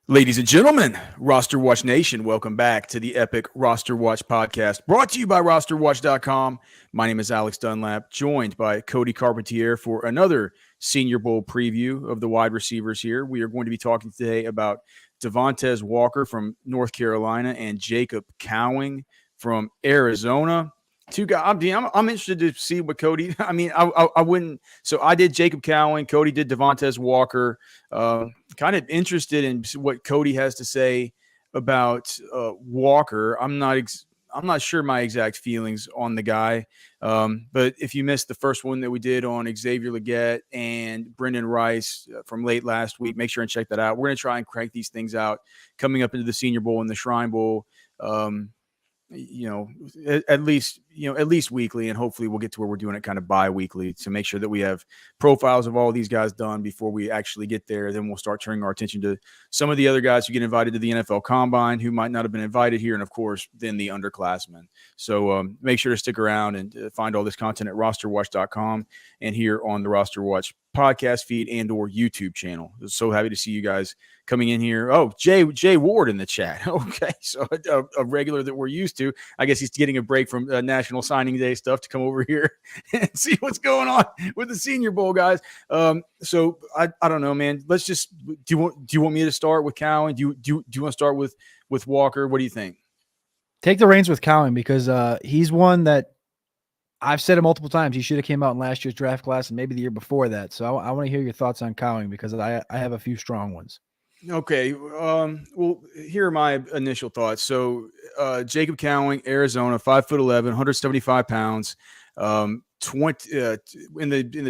Ladies and gentlemen, RosterWatch Nation, welcome back to the epic RosterWatch Podcast, brought to you by RosterWatch.com. My name is Alex Dunlap, joined by Cody Carpentier for another Senior Bowl preview of the wide receivers here. We are going to be talking today about Devontez Walker from North Carolina and Jacob Cowing from Arizona. Two guys. I'm interested to see what Cody. I wouldn't. So I did Jacob Cowing. Cody did Devontez Walker. Kind of interested in what Cody has to say about Walker. I'm not sure my exact feelings on the guy. But if you missed the first one that we did on Xavier Legette and Brendan Rice from late last week, make sure and check that out. We're going to try and crank these things out coming up into the Senior Bowl and the Shrine Bowl. At least weekly, and hopefully we'll get to where we're doing it kind of bi-weekly to make sure that we have profiles of all these guys done before we actually get there. Then we'll start turning our attention to some of the other guys who get invited to the NFL Combine who might not have been invited here, and of course then the underclassmen. So make sure to stick around and find all this content at rosterwatch.com and here on the RosterWatch podcast feed and or YouTube channel. So happy to see you guys coming in here. Oh, Jay Ward in the chat. Okay, so a regular that we're used to. I guess he's getting a break from National Signing Day stuff to come over here and see what's going on with the Senior Bowl, guys. So I don't know, man. Let's just do you want me to start with Cowan? Do you want to start with Walker? What do you think? Take the reins with Cowan because he's one that I've said it multiple times. He should have came out in last year's draft class and maybe the year before that. So I want to hear your thoughts on Cowing because I have a few strong ones. Okay. Well, here are my initial thoughts. So Jacob Cowing, Arizona, 5'11", 175 pounds, in the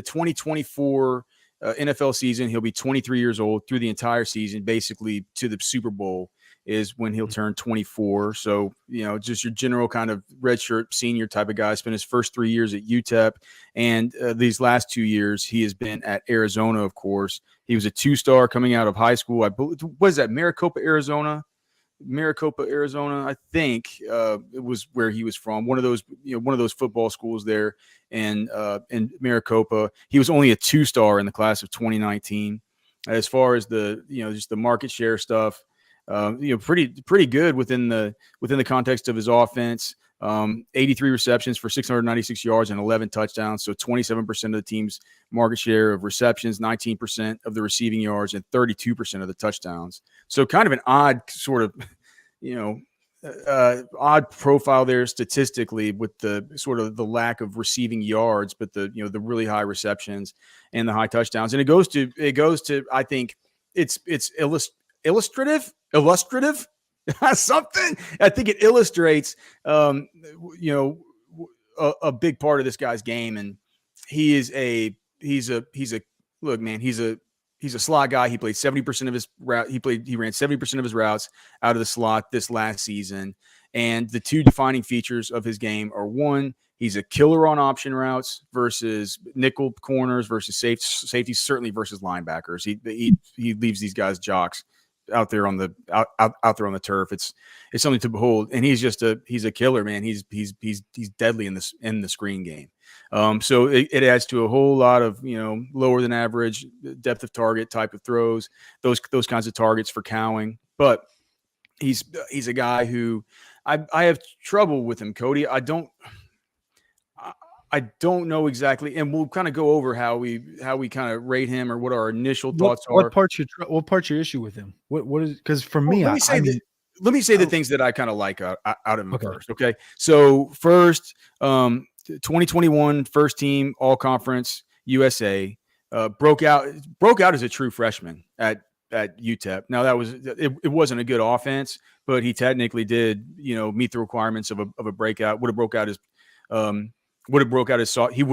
2024 NFL season, he'll be 23 years old through the entire season, basically to the Super Bowl is when he'll turn 24. So, just your general kind of redshirt senior type of guy. Spent his first 3 years at UTEP. And these last 2 years, he has been at Arizona, of course. He was a two-star coming out of high school. I believe, was that Maricopa, Arizona, I think it was where he was from. One of those football schools there in Maricopa. He was only a two-star in the class of 2019. As far as just the market share stuff, pretty good within the context of his offense. 83 receptions for 696 yards and 11 touchdowns. So 27% of the team's market share of receptions, 19% of the receiving yards, and 32% of the touchdowns. So kind of an odd sort of, odd profile there statistically with the sort of the lack of receiving yards, but the really high receptions and the high touchdowns. And it goes to I think it's illustrative something. I think it illustrates a big part of this guy's game, and he's a slot guy. He played 70% of his route. He ran 70% of his routes out of the slot this last season. And the two defining features of his game are, one, he's a killer on option routes versus nickel corners versus safety, certainly versus linebackers. He leaves these guys jocks out there on the out there on the turf. It's something to behold, and he's a killer, man. He's deadly in the screen game. So it adds to a whole lot of lower than average depth of target type of throws, those kinds of targets for Cowing. But he's a guy who I have trouble with him, Cody. I don't know exactly, and we'll kind of go over how we kind of rate him or what our initial thoughts are. What part's your issue with him? What is, because for me, let me say the things that I kind of like out of him first. Okay, so first, 2021 first team All Conference USA, broke out as a true freshman at UTEP. Now it wasn't a good offense, but he technically did meet the requirements of a breakout. He would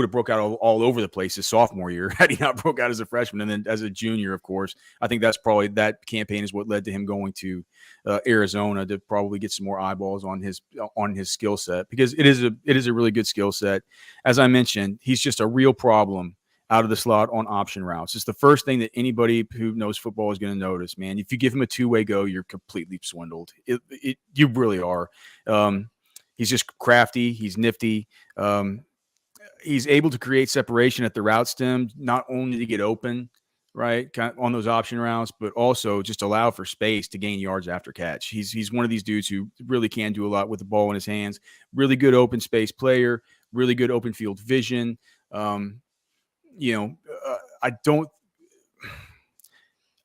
have broke out all over the place his sophomore year had he not broke out as a freshman. And then as a junior, of course, I think that's probably that campaign is what led to him going to Arizona to probably get some more eyeballs on his skill set, because it is a really good skill set. As I mentioned, he's just a real problem out of the slot on option routes. It's the first thing that anybody who knows football is going to notice, man. If you give him a two-way go, you're completely swindled. You really are. He's just crafty. He's nifty. He's able to create separation at the route stem, not only to get open, right, kind of on those option routes, but also just allow for space to gain yards after catch. He's one of these dudes who really can do a lot with the ball in his hands. Really good open space player, really good open field vision. Um, you know, I don't.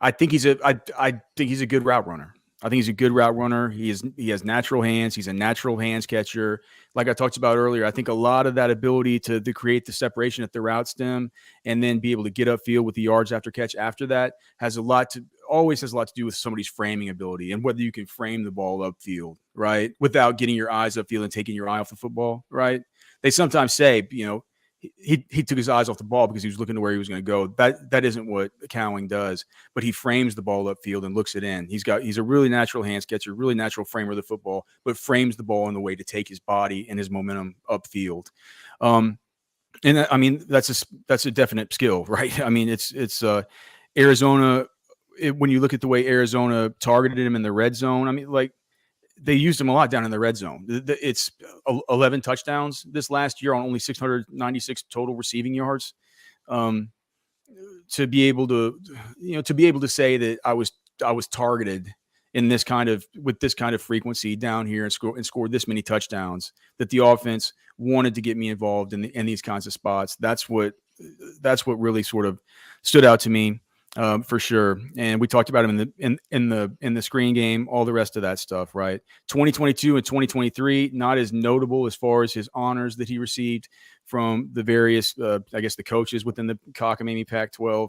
I think I think he's a good route runner. I think he's a good route runner. He has natural hands. He's a natural hands catcher. Like I talked about earlier, I think a lot of that ability to create the separation at the route stem and then be able to get upfield with the yards after catch after that always has a lot to do with somebody's framing ability and whether you can frame the ball upfield, right? Without getting your eyes upfield and taking your eye off the football, right? They sometimes say, he took his eyes off the ball because he was looking to where he was going to go. That isn't what Cowing does, but he frames the ball upfield and looks it in. He's a really natural hands catcher, really natural framer of the football, but frames the ball in the way to take his body and his momentum upfield. And I mean, that's a definite skill, right? I mean, it's Arizona. When you look at the way Arizona targeted him in the red zone, I mean, like they used him a lot down in the red zone. It's 11 touchdowns this last year on only 696 total receiving yards. To be able to say that I was targeted in this kind of with this kind of frequency down here and scored this many touchdowns, that the offense wanted to get me involved in these kinds of spots. That's what really sort of stood out to me. For sure. And we talked about him in the screen game, all the rest of that stuff, right? 2022 and 2023, not as notable as far as his honors that he received from the various, I guess, the coaches within the cockamamie Pac-12.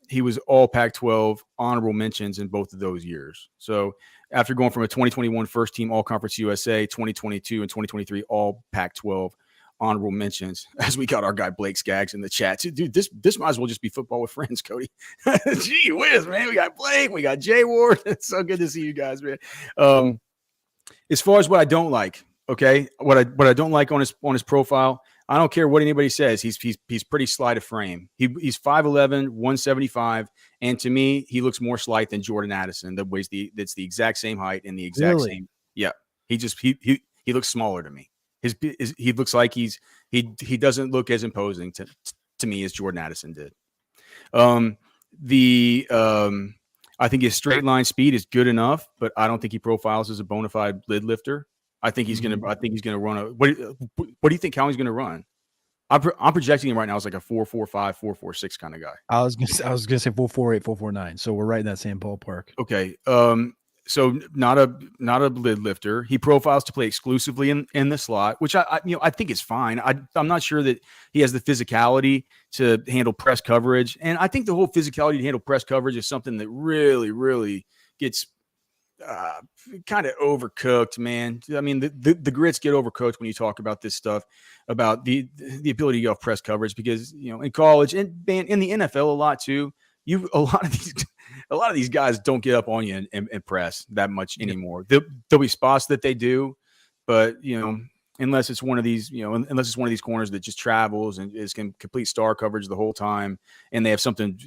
He was all Pac-12 honorable mentions in both of those years. So after going from a 2021 first team All-Conference USA, 2022 and 2023 all Pac-12 honorable mentions, as we got our guy Blake Skaggs in the chat. Dude, this might as well just be football with friends, Cody. Gee whiz, man. We got Blake, we got Jay Ward. It's so good to see you guys, man. As far as what I don't like, okay, what I don't like on his profile, I don't care what anybody says. He's pretty slight of frame. He's 5'11", 175, and to me, he looks more slight than Jordan Addison. That's the exact same height and the exact same. Yeah, he looks smaller to me. He looks like he doesn't look as imposing to me as Jordan Addison did. I think his straight line speed is good enough, but I don't think he profiles as a bona fide lid lifter. I think he's gonna run what do you think Cowing's gonna run? I'm projecting him right now as like a 4.45, 4.46 kind of guy. I was gonna say 4.48, 4.49. So we're right in that same ballpark. Okay. So not a lid lifter. He profiles to play exclusively in the slot, which I think is fine. I'm not sure that he has the physicality to handle press coverage, and I think the whole physicality to handle press coverage is something that really, really gets kind of overcooked, man. I mean, the grits get overcooked when you talk about this stuff, about the ability to get off press coverage, because in college and in the NFL a lot too. A lot of these guys don't get up on you and press that much anymore. There'll be spots that they do, but unless it's one of these, corners that just travels and is complete star coverage the whole time, and they have something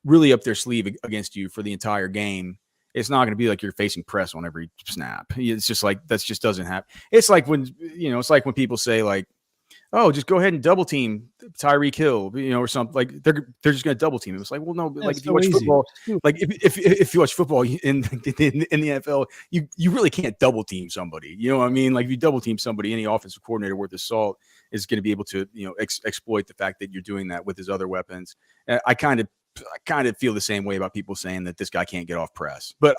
really up their sleeve against you for the entire game. It's not going to be like you're facing press on every snap. It's just like that just doesn't happen. It's like when people say like, oh, just go ahead and double team Tyreek Hill, or something, like they're just going to double team him. It's like, well, no, like if you watch football, like if you watch football in the NFL, you really can't double team somebody. You know what I mean? Like if you double team somebody, any offensive coordinator worth his salt is going to be able to, exploit the fact that you're doing that with his other weapons. I kind of feel the same way about people saying that this guy can't get off press. But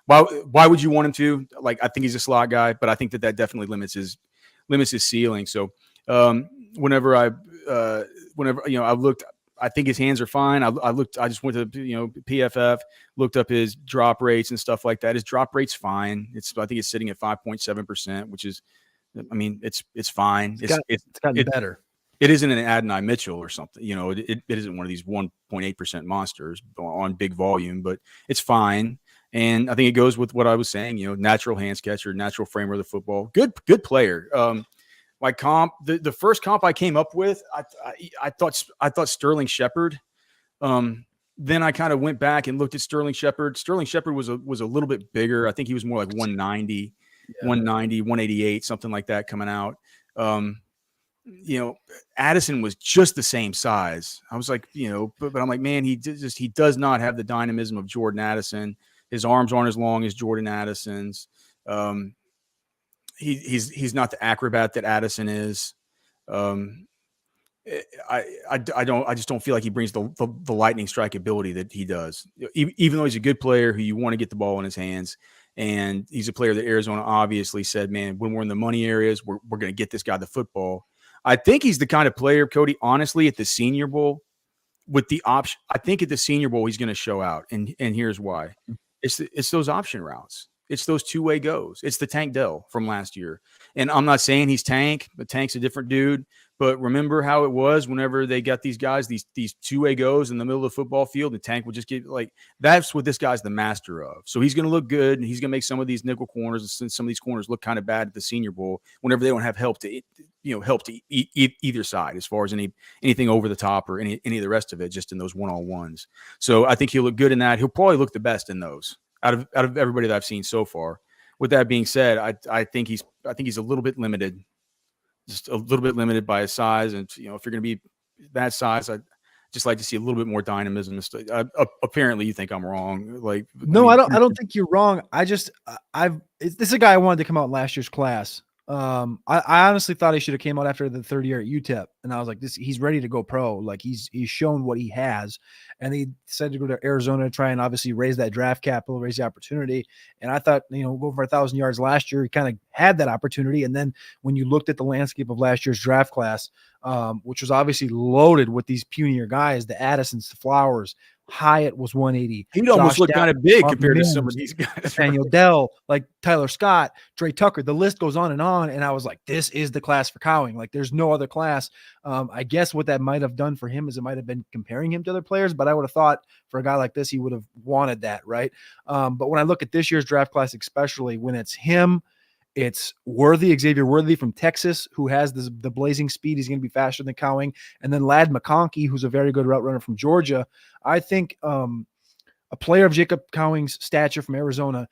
why would you want him to? Like, I think he's a slot guy, but I think that definitely limits his ceiling. So whenever I looked, I think his hands are fine. I just went to PFF, looked up his drop rates and stuff like that. His drop rate's fine. I think it's sitting at 5.7%, which is, I mean, it's fine. It's gotten better. It isn't an Adonai Mitchell or something. It isn't one of these 1.8% monsters on big volume, but it's fine. And I think it goes with what I was saying, natural hands catcher, natural framer of the football, good player. My comp, the first comp I came up with, I thought Sterling Shepard. Then I kind of went back and looked at Sterling Shepard. Sterling Shepard was a little bit bigger. I think he was more like 190, 188, something like that coming out. Addison was just the same size. I was like, but I'm like, man, he does not have the dynamism of Jordan Addison. His arms aren't as long as Jordan Addison's. He's not the acrobat that Addison is. I just don't feel like he brings the lightning strike ability that he does. Even though he's a good player who you want to get the ball in his hands, and he's a player that Arizona obviously said, man, when we're in the money areas, we're going to get this guy the football. I think he's the kind of player, Cody, honestly, at the Senior Bowl with the option. I think at the Senior Bowl he's going to show out, and here's why: it's those option routes. It's those two-way goes. It's the Tank Dell from last year. And I'm not saying he's Tank, but Tank's a different dude. But remember how it was whenever they got these guys, these two-way goes in the middle of the football field, and Tank would just get that's what this guy's the master of. So he's going to look good, and he's going to make some of these nickel corners and some of these corners look kind of bad at the Senior Bowl whenever they don't have help to either side as far as anything over the top or any of the rest of it, just in those one-on-ones. So I think he'll look good in that. He'll probably look the best in those. Out of everybody that I've seen so far. With that being said, I think he's a little bit limited, just a little bit limited by his size. And if you're going to be that size, I'd just like to see a little bit more dynamism. Apparently, you think I'm wrong. No, I don't think you're wrong. This is a guy I wanted to come out in last year's class. I honestly thought he should have came out after the third year at UTEP, and I was like, he's ready to go pro. Like he's shown what he has, and he decided to go to Arizona to try and obviously raise that draft capital, raise the opportunity. And I thought, go for 1,000 yards last year, he kind of had that opportunity. And then when you looked at the landscape of last year's draft class, which was obviously loaded with these punier guys, the Addisons, the Flowers, Hyatt was 180. He'd almost look kind of big compared to some of these guys. Daniel Dell, like Tyler Scott, Dre Tucker. The list goes on. And I was like, this is the class for Cowing. Like, there's no other class. I guess what that might have done for him is it might have been comparing him to other players, but I would have thought for a guy like this, he would have wanted that, right? But when I look at this year's draft class, especially when it's him, it's Xavier Worthy from Texas, who has the blazing speed. He's going to be faster than Cowing. And then Ladd McConkey, who's a very good route runner from Georgia. I think a player of Jacob Cowing's stature from Arizona,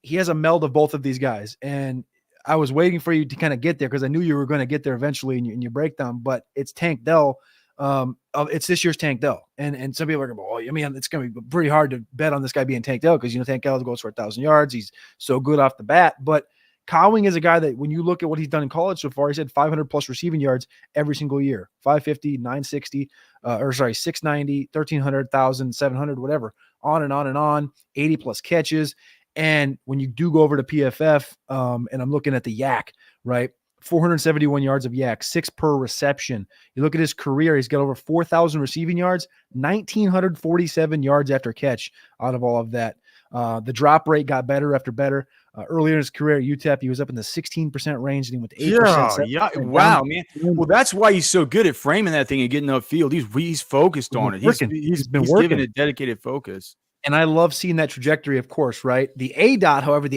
he has a meld of both of these guys. And I was waiting for you to kind of get there because I knew you were going to get there eventually in your breakdown, but it's Tank Dell. It's this year's Tank Dell. And some people are going, it's going to be pretty hard to bet on this guy being Tank Dell because, Tank Dell goes for 1,000 yards. He's so good off the bat. But Cowing is a guy that when you look at what he's done in college so far, he's had 500 plus receiving yards every single year, 550, 960, 690, 1,300, 1,000, 700, whatever, on and on and on, 80 plus catches. And when you do go over to PFF, and I'm looking at the yak, right? 471 yards of yak, 6 per reception. You look at his career, he's got over 4,000 receiving yards, 1,947 yards after catch out of all of that. The drop rate got better after better. Earlier in his career at UTEP, he was up in the 16% range, and he went to 8%. Yeah, wow, man. Well, that's why he's so good at framing that thing and getting upfield. He's focused on it. He's been working. Given a dedicated focus. And I love seeing that trajectory, of course, right? The A-dot, however,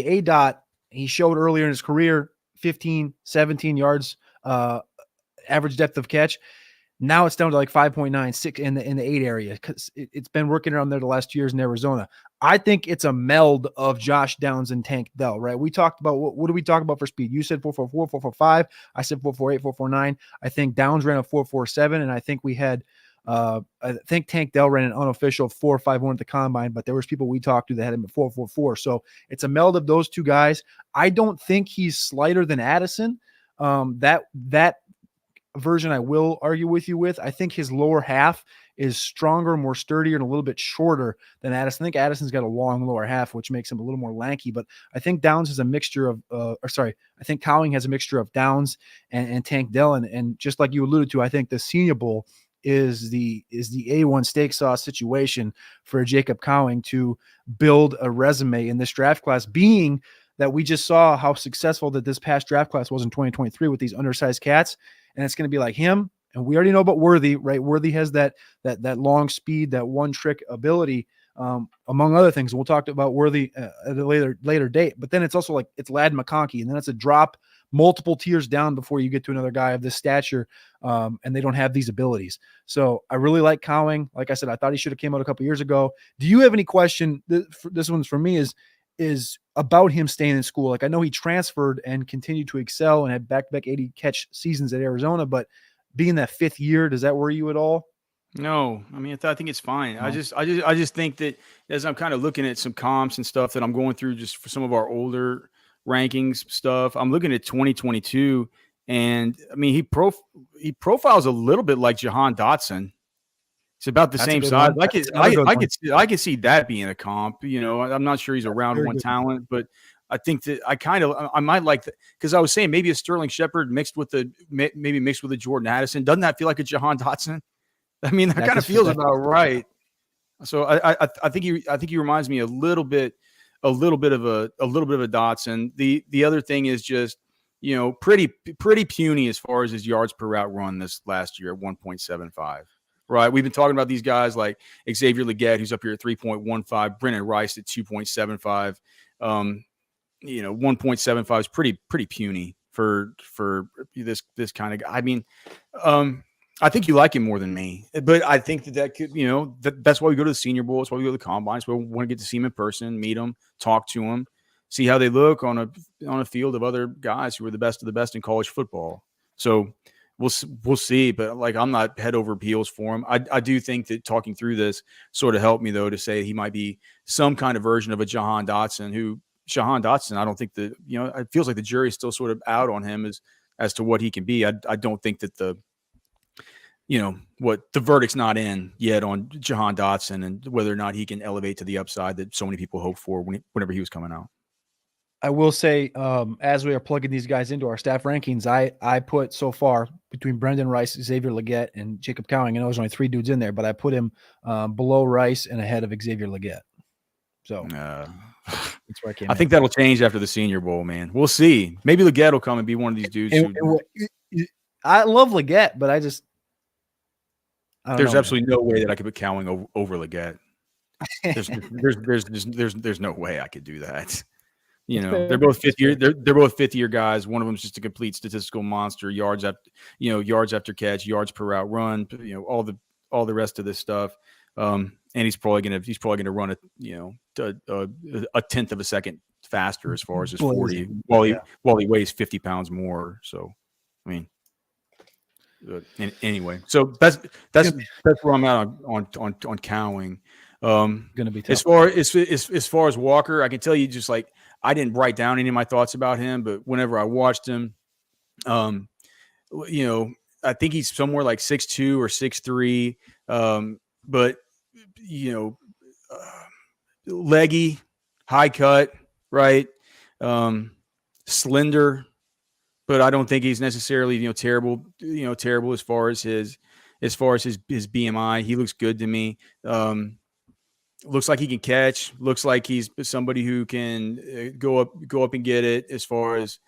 he showed earlier in his career 15, 17 yards average depth of catch. Now it's down to like 5.96 in the 8 area because it's been working around there the last 2 years in Arizona. I think it's a meld of Josh Downs and Tank Dell, right? We talked about what do we talk about for speed? You said 4.44, 4.45. I said 4.48, 4.49. I think Downs ran a 4.47, and I think we had I think Tank Dell ran an unofficial 4.51 at the combine, but there was people we talked to that had him at 4.44. So it's a meld of those two guys. I don't think he's slighter than Addison. That version I will argue with you with. I think his lower half is stronger, more sturdier, and a little bit shorter than Addison. I think Addison's got a long lower half, which makes him a little more lanky, but I think Downs is a mixture of I think Cowing has a mixture of Downs and Tank Dell. And just like you alluded to, I think the Senior Bowl is the A1 steak sauce situation for Jacob Cowing to build a resume in this draft class, being that we just saw how successful that this past draft class was in 2023 with these undersized cats. And it's going to be like him. And we already know about Worthy, right? Worthy has that long speed, that one trick ability, among other things. We'll talk about Worthy at a later date. But then it's also like it's Ladd McConkey, and then it's a drop multiple tiers down before you get to another guy of this stature, and they don't have these abilities. So I really like Cowing. Like I said, I thought he should have came out a couple years ago. Do you have any question? This one's for me. Is is about him staying in school. Like, I know he transferred and continued to excel and had back-to-back 80 catch seasons at Arizona, but being that 5th year, does that worry you at all? No, I mean, I think it's fine. No. I just think that as I'm kind of looking at some comps and stuff that I'm going through just for some of our older rankings stuff, I'm looking at 2022, and I mean, he profiles a little bit like Jahan Dotson. It's about the That's a same good size. one. I could see that being a comp. You know, I'm not sure he's a round one talent, but I think that I might like that, because I was saying maybe a Sterling Shepard mixed with a Jordan Addison. Doesn't that feel like a Jahan Dotson? I mean, that kind of feels about right. So I think he reminds me a little bit of a Dotson. The other thing is just, you know, pretty puny as far as his yards per route run this last year at 1.75. Right. We've been talking about these guys like Xavier Legette, who's up here at 3.15, Brennan Rice at 2.75. You know, 1.75 is pretty puny for this kind of guy. I mean, I think you like him more than me, but I think that could, you know, that's why we go to the Senior Bowl. That's why we go to the Combines. We want to get to see him in person, meet him, talk to him, see how they look on a field of other guys who are the best of the best in college football. So we'll see, but like, I'm not head over heels for him. I do think that talking through this sort of helped me, though, to say he might be some kind of version of a Jahan Dotson. I don't think that, you know, it feels like the jury is still sort of out on him as to what he can be. I don't think that the verdict's not in yet on Jahan Dotson and whether or not he can elevate to the upside that so many people hoped for whenever he was coming out. I will say, as we are plugging these guys into our staff rankings, I put so far between Brendan Rice, Xavier Legette, and Jacob Cowing. I know there's only 3 dudes in there, but I put him below Rice and ahead of Xavier Legette. So that's where I came. I think that'll change after the Senior Bowl, man. We'll see. Maybe Legette will come and be one of these dudes. I love Legette, but there's absolutely no way that I could put Cowing over Legette. There's no way I could do that. You know, they're both 5th year. They're both 5th year guys. One of them is just a complete statistical monster. Yards after catch, yards per route run. You know, all the rest of this stuff. And he's probably gonna run a tenth of a second faster as far as his 40 while he weighs 50 pounds more. So, I mean, anyway, so that's where I'm at on Cowing. Gonna be tough. As far as Walker, I can tell you, just like, I didn't write down any of my thoughts about him, but whenever I watched him, you know, I think he's somewhere like 6'2" or 6'3", but you know, leggy, high cut, right, slender, but I don't think he's necessarily terrible as far as his BMI. He looks good to me. Looks like he can catch. Looks like he's somebody who can go up and get it as far as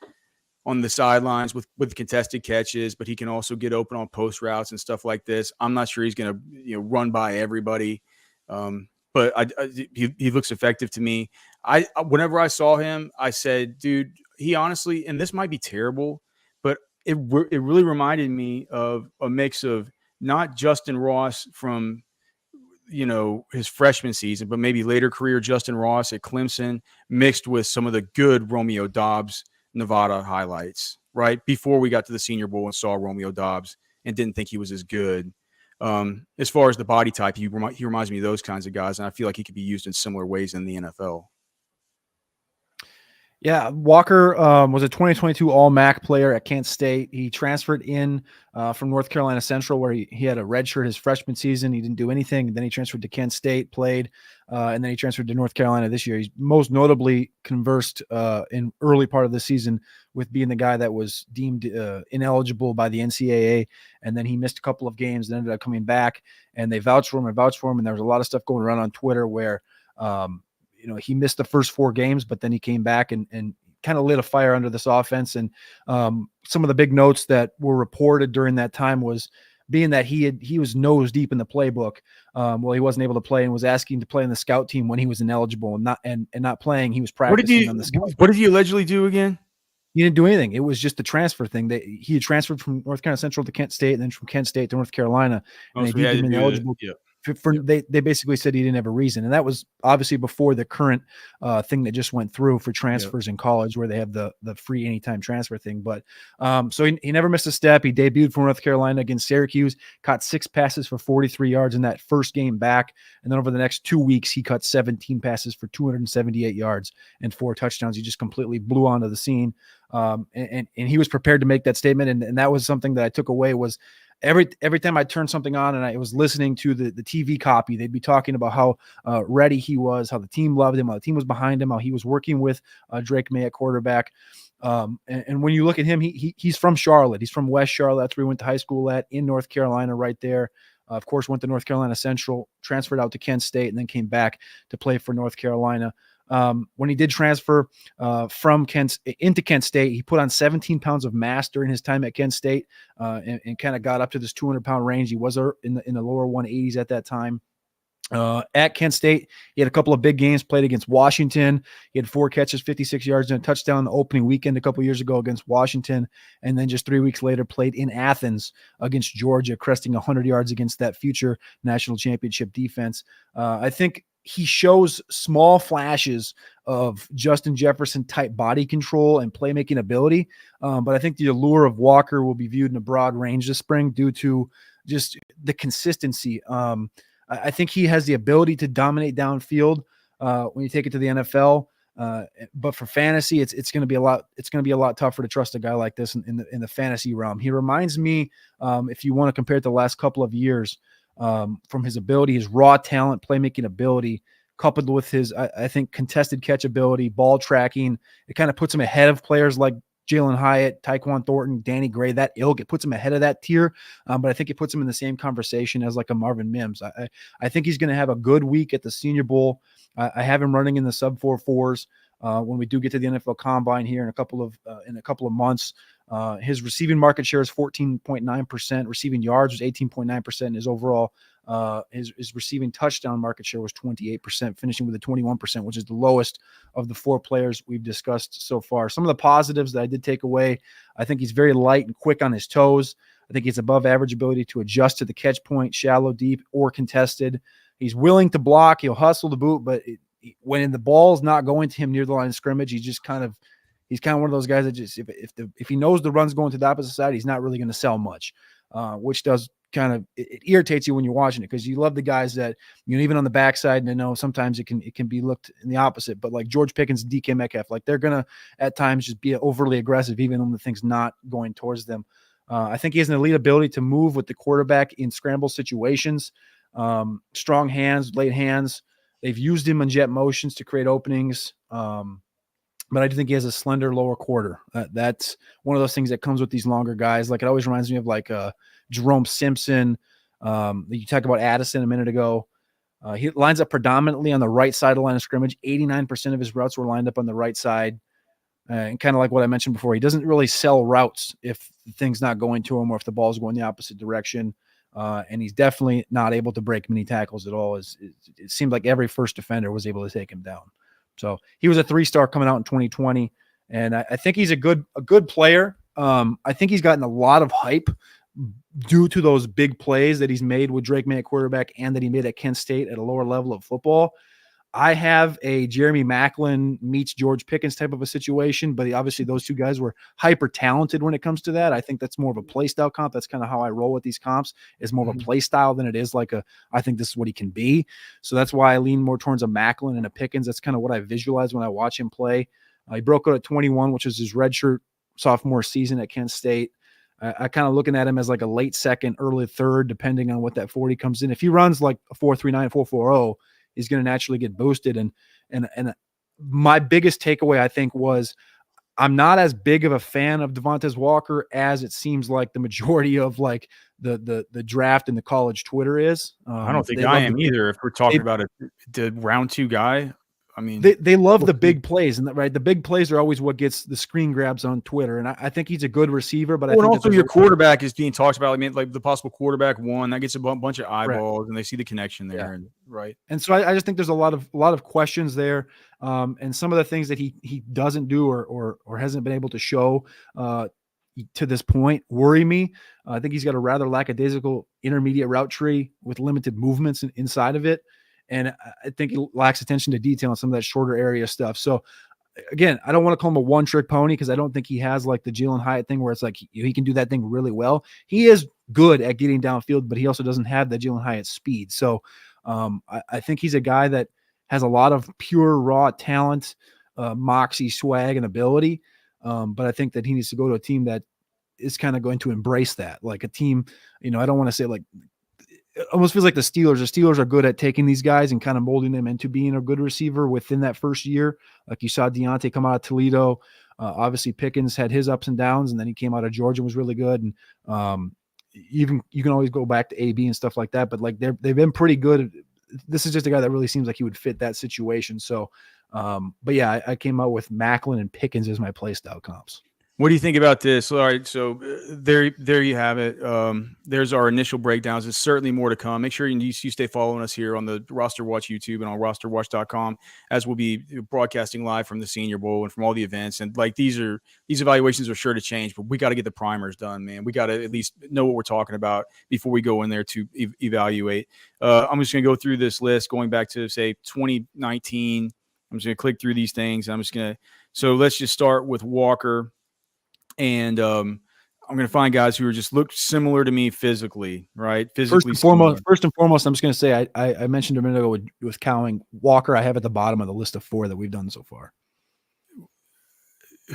on the sidelines with contested catches, but he can also get open on post routes and stuff like this. I'm not sure he's going to run by everybody, but he looks effective to me. Whenever I saw him, I said, dude, he honestly, and this might be terrible, but it really reminded me of a mix of not Justin Ross from his freshman season, but maybe later career Justin Ross at Clemson mixed with some of the good Romeo Doubs Nevada highlights, right? Before we got to the Senior Bowl and saw Romeo Doubs and didn't think he was as good. As far as the body type, he reminds me of those kinds of guys, and I feel like he could be used in similar ways in the NFL. Yeah, Walker was a 2022 All-MAC player at Kent State. He transferred in from North Carolina Central, where he had a redshirt his freshman season. He didn't do anything. Then he transferred to Kent State, played, and then he transferred to North Carolina this year. He's most notably conversed in early part of the season with being the guy that was deemed ineligible by the NCAA, and then he missed a couple of games and ended up coming back, and they vouched for him, and there was a lot of stuff going around on Twitter where he missed the first 4 games, but then he came back and kind of lit a fire under this offense. And some of the big notes that were reported during that time was being that he was nose deep in the playbook. He wasn't able to play and was asking to play in the scout team when he was ineligible and not playing. He was practicing on the scout team. What did he allegedly do again? He didn't do anything. It was just the transfer thing. He had transferred from North Carolina Central to Kent State, and then from Kent State to North Carolina, and they deemed him ineligible. They basically said he didn't have a reason, and that was obviously before the current thing that just went through for transfers in college, where they have the free anytime transfer thing. But so he never missed a step. He debuted for North Carolina against Syracuse, caught 6 passes for 43 yards in that first game back, and then over the next 2 weeks, he caught 17 passes for 278 yards and 4 touchdowns. He just completely blew onto the scene, and he was prepared to make that statement, and that was something that I took away was. Every time I turned something on and I was listening to the TV copy, they'd be talking about how ready he was, how the team loved him, how the team was behind him, how he was working with Drake May at quarterback. And when you look at him, he's from Charlotte. He's from West Charlotte. That's where he went to high school at, in North Carolina right there. Of course, went to North Carolina Central, transferred out to Kent State, and then came back to play for North Carolina. When he did transfer from into Kent State, he put on 17 pounds of mass during his time at Kent State and kind of got up to this 200-pound range. He was in the lower 180s at that time. At Kent State, he had a couple of big games, played against Washington. He had 4 catches, 56 yards, and a touchdown the opening weekend a couple years ago against Washington. And then just 3 weeks later, played in Athens against Georgia, cresting 100 yards against that future national championship defense. I think he shows small flashes of Justin Jefferson type body control and playmaking ability. But I think the allure of Walker will be viewed in a broad range this spring due to just the consistency. I think he has the ability to dominate downfield when you take it to the NFL. But for fantasy, it's going to be a lot. It's going to be a lot tougher to trust a guy like this in the fantasy realm. He reminds me, if you want to compare it to the last couple of years, from his ability, his raw talent, playmaking ability, coupled with his, I think, contested catch ability, ball tracking. It kind of puts him ahead of players like Jalen Hyatt, Tyquan Thornton, Danny Gray, that ilk. It puts him ahead of that tier, but I think it puts him in the same conversation as like a Marvin Mims. I think he's going to have a good week at the Senior Bowl. I have him running in the sub 4.4s when we do get to the NFL Combine here in a couple of months. His receiving market share is 14.9%. Receiving yards was 18.9%. His overall his receiving touchdown market share was 28%, finishing with a 21%, which is the lowest of the 4 players we've discussed so far. Some of the positives that I did take away, I think he's very light and quick on his toes. I think he's above average ability to adjust to the catch point, shallow, deep, or contested. He's willing to block. He'll hustle the boot, but when the ball's not going to him near the line of scrimmage, he's kind of one of those guys that just if he knows the run's going to the opposite side, he's not really going to sell much, which does kind of it irritates you when you're watching it because you love the guys that even on the backside, and sometimes it can be looked in the opposite. But like George Pickens, DK Metcalf, like they're gonna at times just be overly aggressive even when the thing's not going towards them. I think he has an elite ability to move with the quarterback in scramble situations. Strong hands, late hands. They've used him in jet motions to create openings. But I do think he has a slender lower quarter. That's one of those things that comes with these longer guys. Like it always reminds me of like Jerome Simpson. You talked about Addison a minute ago. He lines up predominantly on the right side of the line of scrimmage. 89% of his routes were lined up on the right side. And kind of like what I mentioned before, he doesn't really sell routes if the thing's not going to him or if the ball's going the opposite direction. And he's definitely not able to break many tackles at all. It seemed like every first defender was able to take him down. So he was a 3-star coming out in 2020. And I think he's a good player. I think he's gotten a lot of hype due to those big plays that he's made with Drake May at quarterback and that he made at Kent State at a lower level of football. I have a Jeremy Maclin meets George Pickens type of a situation, but obviously those two guys were hyper talented when it comes to that. I think that's more of a play style comp. That's kind of how I roll with these comps, is more of a play style than it is like I think this is what he can be. So that's why I lean more towards a Maclin and a Pickens. That's kind of what I visualize when I watch him play. He broke out at 21, which was his redshirt sophomore season at Kent State. I kind of looking at him as like a late second, early third, depending on what that 40 comes in. If he runs like a 4.39, 4.40, he's going to naturally get boosted. And my biggest takeaway, I think, was I'm not as big of a fan of Devontez Walker as it seems like the majority of like the draft and the college Twitter is. I don't think I am either. If we're talking about the round 2 guy, I mean, they love the big plays, and right, the big plays are always what gets the screen grabs on Twitter. And I think he's a good receiver, but I think also your quarterback is being talked about. I mean, like the possible quarterback one that gets a bunch of eyeballs, and they see the connection there, and right. And so I just think there's a lot of questions there, and some of the things that he doesn't do or hasn't been able to show. to this point worry me. I think he's got a rather lackadaisical intermediate route tree with limited movements inside of it. And I think he lacks attention to detail on some of that shorter area stuff. So again, I don't want to call him a one-trick pony because I don't think he has like the Jalen Hyatt thing where it's like he can do that thing really well. He is good at getting downfield, but he also doesn't have the Jalen Hyatt speed. So I think he's a guy that has a lot of pure raw talent, moxie, swag, and ability. But I think that he needs to go to a team that is kind of going to embrace that. Like a team, I don't want to say like, it almost feels like the Steelers. The Steelers are good at taking these guys and kind of molding them into being a good receiver within that first year. Like you saw Deontay come out of Toledo. Obviously Pickens had his ups and downs, and then he came out of Georgia and was really good. And even you can always go back to AB and stuff like that, but like they've been pretty good. This is just a guy that really seems like he would fit that situation. So, but yeah, I came out with Macklin and Pickens as my play style comps. What do you think about this? All right, so there you have it. There's our initial breakdowns. There's certainly more to come. Make sure you stay following us here on the Roster Watch YouTube and on RosterWatch.com, as we'll be broadcasting live from the Senior Bowl and from all the events. And like these evaluations are sure to change, but we got to get the primers done, man. We got to at least know what we're talking about before we go in there to evaluate. I'm just going to go through this list going back to say 2019. I'm just going to click through these things. So let's just start with Walker. And I'm going to find guys who are just look similar to me physically, right? First and foremost, I'm just going to say I mentioned a minute ago with Cowing. Walker, I have at the bottom of the list of 4 that we've done so far.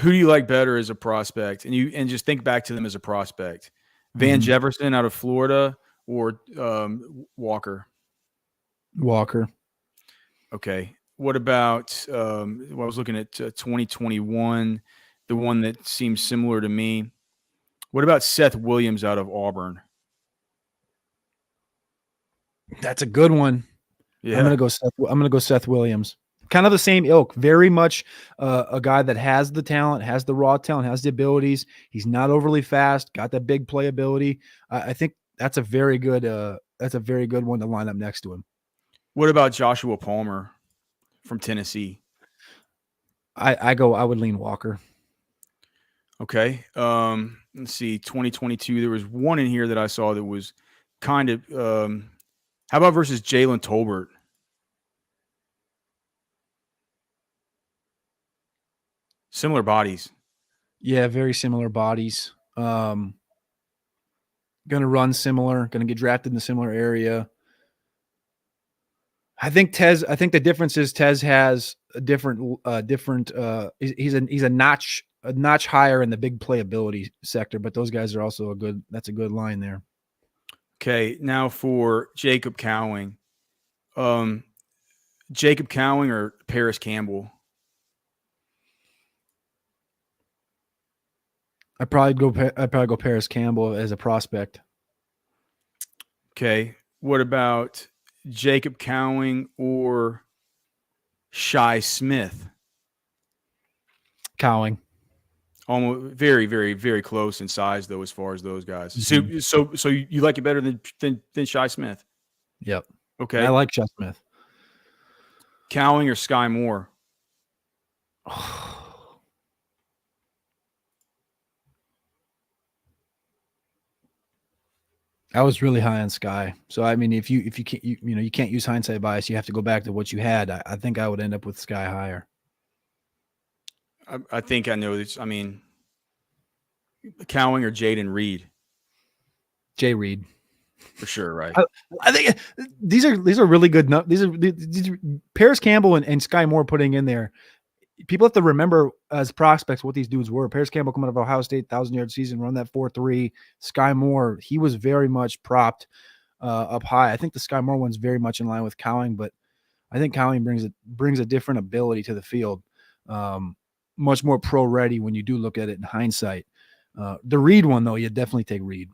Who do you like better as a prospect? And just think back to them as a prospect. Van Jefferson out of Florida or Walker? Walker. Okay. What about I was looking at 2021. The one that seems similar to me. What about Seth Williams out of Auburn? That's a good one. Yeah. I'm gonna go Seth Williams. Kind of the same ilk. Very much a guy that has the talent, has the raw talent, has the abilities. He's not overly fast. Got that big playability. I think that's a very good. That's a very good one to line up next to him. What about Joshua Palmer from Tennessee? I would lean Walker. Okay. Let's see. 2022. There was one in here that I saw that was kind of. How about versus Jalen Tolbert? Similar bodies. Yeah, very similar bodies. Going to run similar. Going to get drafted in a similar area. I think the difference is Tez has a different. He's a notch higher in the big playability sector, but those guys are also that's a good line there. Okay, now for Jacob Cowing. Jacob Cowing or Paris Campbell? I'd probably go Paris Campbell as a prospect. Okay, what about Jacob Cowing or Shi Smith? Cowing. Almost very, very, very close in size, though, as far as those guys. Mm-hmm. So you like it better than Shi Smith? Yep. Okay. I like Shi Smith. Cowing or Sky Moore? I was really high on Sky. So I mean, if you can't you can't use hindsight bias, you have to go back to what you had. I think I would end up with Sky higher. I think I know this. I mean, Cowing or Jaden Reed? Jay Reed. For sure, right? I think these are really good. These are Paris Campbell and Sky Moore putting in there. People have to remember as prospects what these dudes were. Paris Campbell coming out of Ohio State, 1,000-yard season, run that 4.3. Sky Moore, he was very much propped up high. I think the Sky Moore one's very much in line with Cowing, but I think Cowing brings a different ability to the field. Much more pro ready when you do look at it in hindsight. The Reed one, though, you definitely take Reed.